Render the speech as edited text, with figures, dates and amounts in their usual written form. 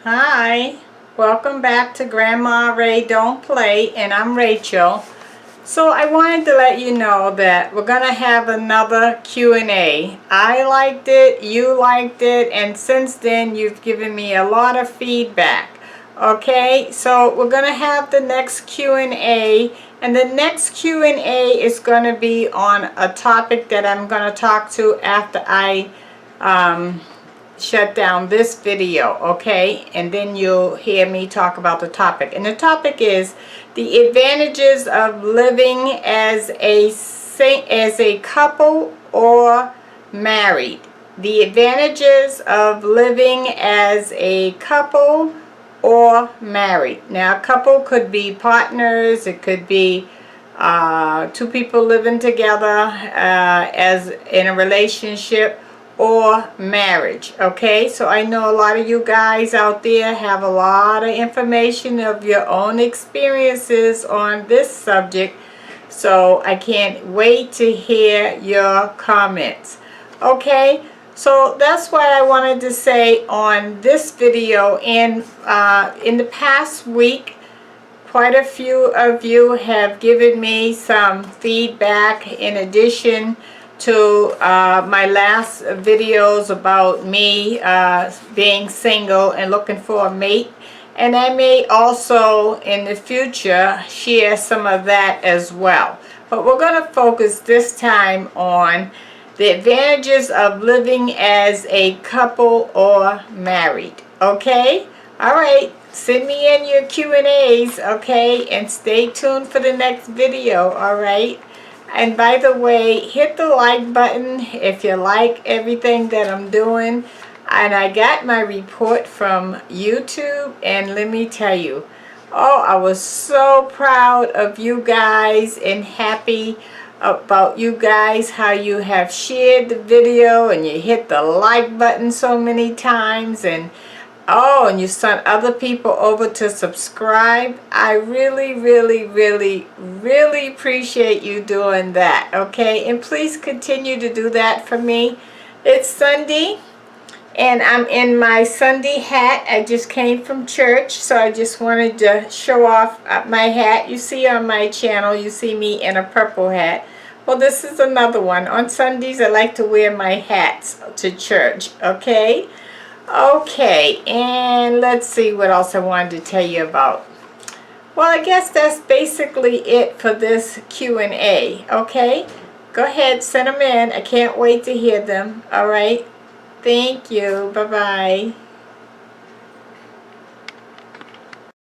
Hi, welcome back to Grandma Ray Don't Play, and I'm Rachel. So I wanted to let you know that we're going to have another Q&A. I liked it, you liked it, and since then you've given me a lot of feedback. Okay, so we're going to have the next Q&A, and the next Q&A is going to be on a topic that I'm going to talk to after I shut down this video, okay? And then you'll hear me talk about the topic. And the topic is the advantages of living as a couple or married. The advantages of living as a couple or married. Now, a couple could be partners. It could be two people living together as in a relationship, or marriage. Okay, so I know a lot of you guys out there have a lot of information of your own experiences on this subject, so I can't wait to hear your comments. Okay, so that's what I wanted to say on this video. And in the past week, quite a few of you have given me some feedback in addition to my last videos about me being single and looking for a mate. And I may also in the future share some of that as well. But we're going to focus this time on the advantages of living as a couple or married. Okay? Alright, send me in your Q&As, okay? And stay tuned for the next video, alright? And by the way, hit the like button if you like everything that I'm doing. And I got my report from YouTube, and let me tell you, oh, I was so proud of you guys and happy about you guys, how you have shared the video and you hit the like button so many times, and oh, and you sent other people over to subscribe. I really, really, really, really appreciate you doing that, okay? And please continue to do that for me. It's Sunday, and I'm in my Sunday hat. I just came from church, so I just wanted to show off my hat. You see on my channel, you see me in a purple hat. Well, this is another one. On Sundays, I like to wear my hats to church, okay? Okay, and let's see what else I wanted to tell you about. Well, I guess that's basically it for this Q&A, okay? Go ahead, send them in. I can't wait to hear them, all right? Thank you. Bye-bye.